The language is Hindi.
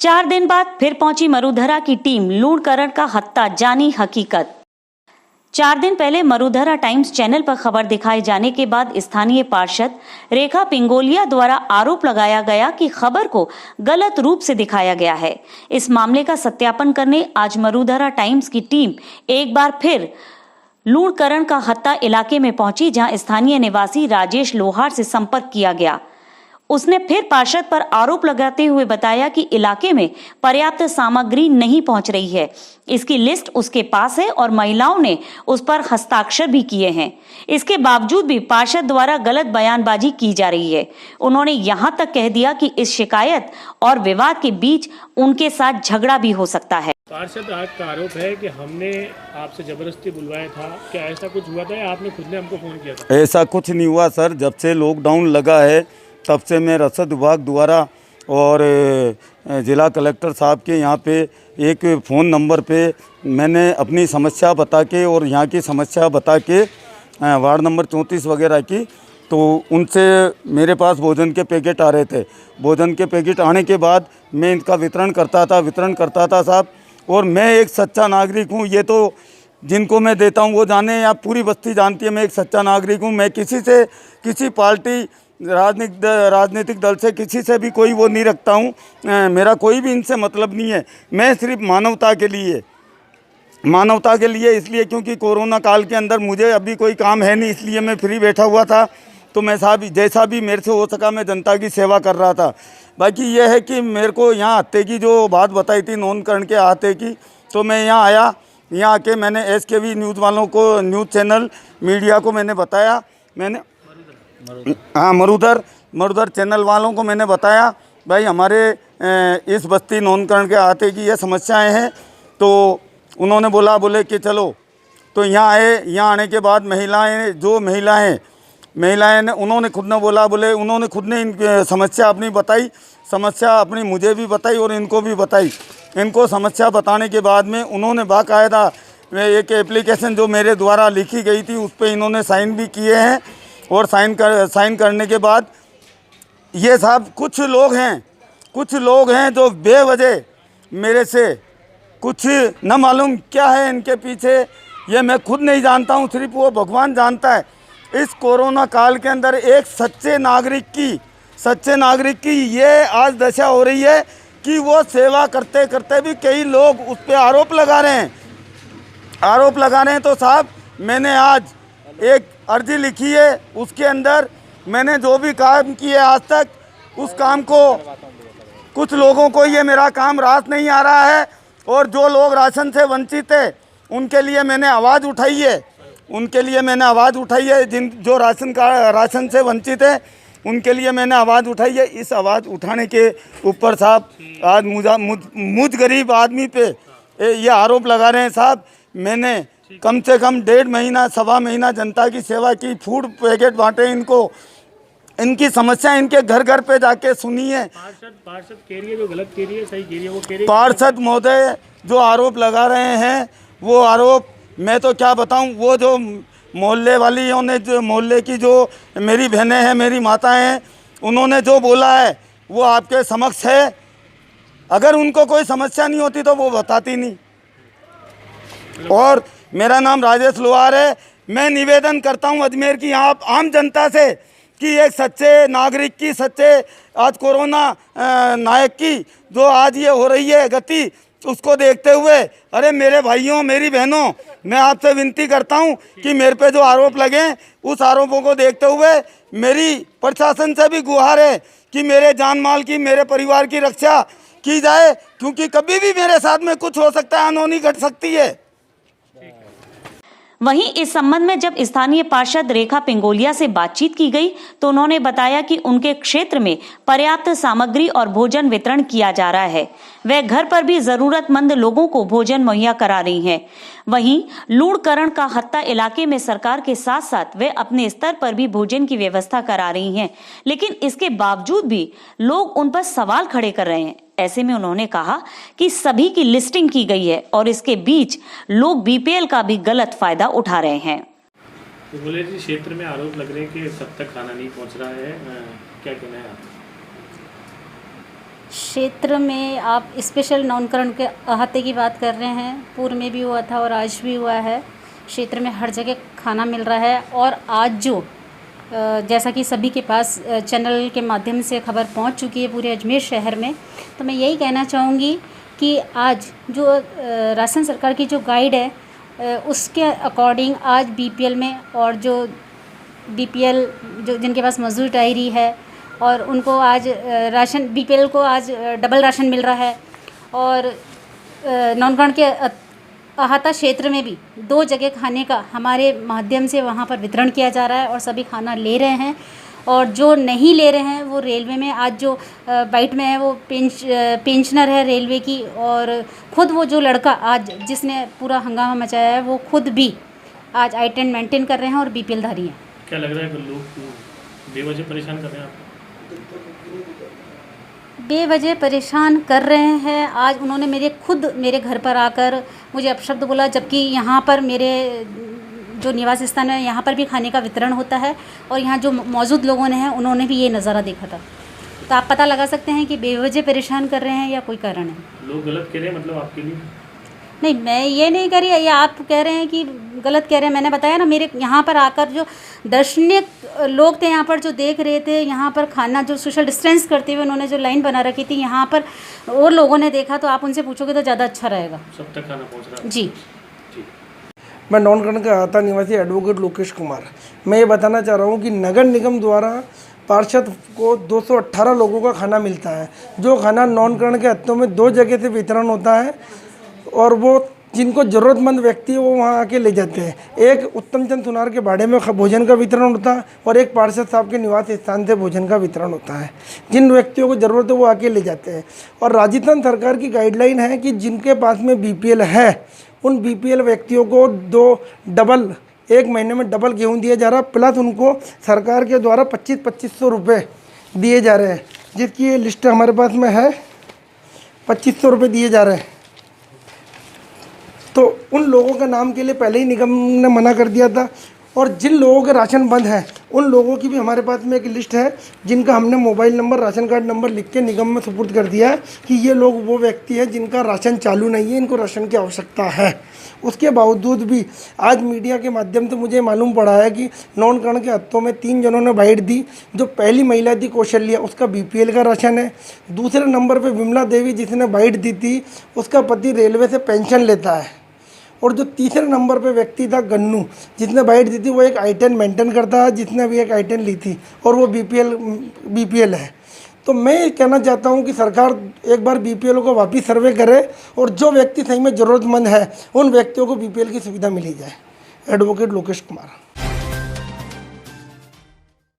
4 दिन बाद फिर पहुंची मरुधरा की टीम, लूणकरण का हत्ता जानी हकीकत। 4 दिन पहले मरुधरा टाइम्स चैनल पर खबर दिखाए जाने के बाद स्थानीय पार्षद रेखा पिंगोलिया द्वारा आरोप लगाया गया कि खबर को गलत रूप से दिखाया गया है। इस मामले का सत्यापन करने आज मरुधरा टाइम्स की टीम एक बार फिर लूणकरण का हत्ता इलाके में पहुंची, जहां स्थानीय निवासी राजेश लोहार से संपर्क किया गया। उसने फिर पार्षद पर आरोप लगाते हुए बताया कि इलाके में पर्याप्त सामग्री नहीं पहुंच रही है। इसकी लिस्ट उसके पास है और महिलाओं ने उस पर हस्ताक्षर भी किए हैं। इसके बावजूद भी पार्षद द्वारा गलत बयानबाजी की जा रही है। उन्होंने यहां तक कह दिया कि इस शिकायत और विवाद के बीच उनके साथ झगड़ा भी हो सकता है। पार्षद का आरोप है कि हमने आपसे जबरदस्ती बुलवाया था, क्या ऐसा कुछ हुआ था या आपने खुद ने हमको फोन किया था? ऐसा कुछ नहीं हुआ सर। जब से लॉकडाउन लगा है तब से मैं रसद विभाग द्वारा और ज़िला कलेक्टर साहब के यहाँ पे एक फ़ोन नंबर पे मैंने अपनी समस्या बता के और यहाँ की समस्या बता के वार्ड नंबर 34 वगैरह की, तो उनसे मेरे पास भोजन के पैकेट आ रहे थे। भोजन के पैकेट आने के बाद मैं इनका वितरण करता था साहब। और मैं एक सच्चा नागरिक हूँ, ये तो जिनको मैं देता हूँ वो जाने या पूरी बस्ती जानती है मैं एक सच्चा नागरिक हूँ। मैं किसी से, किसी पार्टी, राजनीतिक दल से, किसी से भी कोई वो नहीं रखता हूँ। मेरा कोई भी इनसे मतलब नहीं है। मैं सिर्फ मानवता के लिए इसलिए क्योंकि कोरोना काल के अंदर मुझे अभी कोई काम है नहीं, इसलिए मैं फ्री बैठा हुआ था। तो मैं साहब जैसा भी मेरे से हो सका मैं जनता की सेवा कर रहा था। बाकी ये है कि मेरे को यहाँ हत्ते की जो बात बताई थी नौनकरण के हत्ते की, तो मैं यहाँ आया। यहाँ आके मैंने SKV न्यूज़ वालों को, न्यूज़ चैनल मीडिया को मैंने बताया। मैंने मरुधर चैनल वालों को मैंने बताया भाई हमारे इस बस्ती नौनकरण के हत्ते की ये समस्याएं हैं। तो उन्होंने बोले कि चलो। तो यहाँ आए। यहाँ आने के बाद महिलाएं ने उन्होंने खुद ने इन समस्या अपनी बताई, समस्या अपनी मुझे भी बताई और इनको भी बताई। इनको समस्या बताने के बाद में उन्होंने बाकायदा एक एप्लीकेशन जो मेरे द्वारा लिखी गई थी उस पर इन्होंने साइन भी किए हैं। और साइन करने के बाद ये साहब कुछ लोग हैं जो बेवजह मेरे से कुछ न मालूम क्या है इनके पीछे, ये मैं खुद नहीं जानता हूँ, सिर्फ वो भगवान जानता है। इस कोरोना काल के अंदर एक सच्चे नागरिक की ये आज दशा हो रही है कि वो सेवा करते करते भी कई लोग उस पर आरोप लगा रहे हैं। तो साहब मैंने आज एक अर्जी लिखी है, उसके अंदर मैंने जो भी काम किए आज तक उस काम को, कुछ लोगों को ये मेरा काम रास नहीं आ रहा है और जो लोग राशन से वंचित है उनके लिए मैंने आवाज़ उठाई है। जो राशन से वंचित है उनके लिए मैंने आवाज़ उठाई है। इस आवाज़ उठाने के ऊपर साहब आज मुझ गरीब आदमी पे ये आरोप लगा रहे हैं साहब। मैंने कम से कम 1.5 महीना, सवा महीना जनता की सेवा की, फूड पैकेट बांटे इनको, इनकी समस्या इनके घर पे जाके सुनी है। पार्षद कह रही है जो गलत कह रही है, सही कह रही है वो कह रही है। पार्षद महोदय जो आरोप लगा रहे हैं वो आरोप मैं तो क्या बताऊं। वो जो मोहल्ले वालियों ने, जो मोहल्ले की जो मेरी बहनें हैं, मेरी माताएं हैं, उन्होंने जो बोला है वो आपके समक्ष है। अगर उनको कोई समस्या नहीं होती तो वो बताती नहीं। और मेरा नाम राजेश लोहार है। मैं निवेदन करता हूं अजमेर की आम जनता से कि एक सच्चे नागरिक की, सच्चे आज कोरोना नायक की जो आज ये हो रही है गति, उसको देखते हुए अरे मेरे भाइयों, मेरी बहनों, मैं आपसे विनती करता हूं कि मेरे पे जो आरोप लगे उस आरोपों को देखते हुए मेरी प्रशासन से भी गुहार है कि मेरे जान माल की, मेरे परिवार की रक्षा की जाए, क्योंकि कभी भी मेरे साथ में कुछ हो सकता है, अनहोनी घट सकती है। वहीं इस संबंध में जब स्थानीय पार्षद रेखा पिंगोलिया से बातचीत की गई तो उन्होंने बताया कि उनके क्षेत्र में पर्याप्त सामग्री और भोजन वितरण किया जा रहा है। वह घर पर भी जरूरतमंद लोगों को भोजन मुहैया करा रही हैं। वहीं लूणकरण का हत्ता इलाके में सरकार के साथ साथ वे अपने स्तर पर भी भोजन की व्यवस्था करा रही हैं, लेकिन इसके बावजूद भी लोग उन पर सवाल खड़े कर रहे हैं। ऐसे में उन्होंने कहा कि सभी की लिस्टिंग की गई है और इसके बीच लोग BPL का भी गलत फायदा उठा रहे हैं। तो बोले जी क्षेत्र में आरोप लग रहे हैं कि सब तक खाना नहीं पहुंच रहा है, क्या कहना है आप? क्षेत्र में आप स्पेशल नामकरण के अहाते की बात कर रहे हैं। पूर्व में भी हुआ था और आज भी हुआ है। क्षेत्र में हर जगह खाना मिल रहा है और आज जो जैसा कि सभी के पास चैनल के माध्यम से खबर पहुंच चुकी है पूरे अजमेर शहर में, तो मैं यही कहना चाहूँगी कि आज जो राजस्थान सरकार की जो गाइड है उसके अकॉर्डिंग आज बीपीएल में और जो बीपीएल जो जिनके पास मजदूर डायरी है और उनको आज राशन बीपीएल को आज डबल राशन मिल रहा है। और नामकरण के अहाता क्षेत्र में भी 2 जगह खाने का हमारे माध्यम से वहाँ पर वितरण किया जा रहा है और सभी खाना ले रहे हैं। और जो नहीं ले रहे हैं वो रेलवे में आज जो बाइट में है वो पेंशनर है रेलवे की, और ख़ुद वो जो लड़का आज जिसने पूरा हंगामा मचाया है वो खुद भी आज I-10 मेंटेन कर रहे हैं और बीपीएल धारी हैं। क्या लग रहा है कि लोग बेवजह परेशान कर रहे हैं आपको? बेवजह परेशान कर रहे हैं। आज उन्होंने मेरे घर पर आकर मुझे अपशब्द बोला, जबकि यहाँ पर मेरे जो निवास स्थान है यहाँ पर भी खाने का वितरण होता है और यहाँ जो मौजूद लोगों ने हैं उन्होंने भी ये नज़ारा देखा था। तो आप पता लगा सकते हैं कि बेवजह परेशान कर रहे हैं या कोई कारण है। लोग गलत कह रहे हैं मतलब आपके लिए? नहीं, मैं ये नहीं कह रही, ये आप कह रहे हैं कि गलत कह रहे हैं। मैंने बताया ना, मेरे यहाँ पर आकर जो दर्शनीय लोग थे यहाँ पर जो देख रहे थे, यहाँ पर खाना जो सोशल डिस्टेंस करते हुए उन्होंने जो लाइन बना रखी थी यहाँ पर और लोगों ने देखा, तो आप उनसे पूछोगे तो ज़्यादा अच्छा रहेगा। सब तक खाना पहुँच रहा है? जी। मैं नामकरण का अहाता निवासी एडवोकेट लोकेश कुमार। मैं ये बताना चाह रहा हूँ कि नगर निगम द्वारा पार्षद को 218 लोगों का खाना मिलता है। जो खाना नामकरण के अहातों में 2 जगह से वितरण होता है और वो जिनको ज़रूरतमंद व्यक्ति है वो वहाँ आके ले जाते हैं। एक उत्तम चंद सुनार के बाड़े में भोजन का वितरण होता है और एक पार्षद साहब के निवास स्थान से भोजन का वितरण होता है। जिन व्यक्तियों को ज़रूरत है वो आके ले जाते हैं। और राजस्थान सरकार की गाइडलाइन है कि जिनके पास में बीपीएल है उन बीपीएल व्यक्तियों को 1 महीने में डबल गेहूँ दिया जा रहा है, प्लस उनको सरकार के द्वारा 2500 रुपये दिए जा रहे हैं, जिसकी ये लिस्ट हमारे पास में है। 2500 रुपये दिए जा रहे हैं। तो उन लोगों का नाम के लिए पहले ही निगम ने मना कर दिया था। और जिन लोगों के राशन बंद है उन लोगों की भी हमारे पास में एक लिस्ट है, जिनका हमने mobile number, ration card number लिख के निगम में सुपुर्द कर दिया है कि ये लोग वो व्यक्ति हैं जिनका राशन चालू नहीं है, इनको राशन की आवश्यकता है। उसके बावजूद भी आज मीडिया के माध्यम से मुझे मालूम पड़ा है कि नामकरण के अहातों में 3 जनों ने बाइट दी। जो पहली महिला थी कौशल्या, उसका बीपीएल का राशन है। दूसरे नंबर पर विमला देवी जिसने बाइट दी थी, उसका पति रेलवे से पेंशन लेता है। और जो तीसरे नंबर पे व्यक्ति था गन्नू, जिसने बाइट दी थी, वो एक I-10 मेंटेन करता है, जिसने भी एक I-10 ली थी और वो बीपीएल है। तो मैं ये कहना चाहता हूँ कि सरकार एक बार बीपीएल को वापस सर्वे करे और जो व्यक्ति सही में ज़रूरतमंद है उन व्यक्तियों को बीपीएल की सुविधा मिली जाए। एडवोकेट लोकेश कुमार।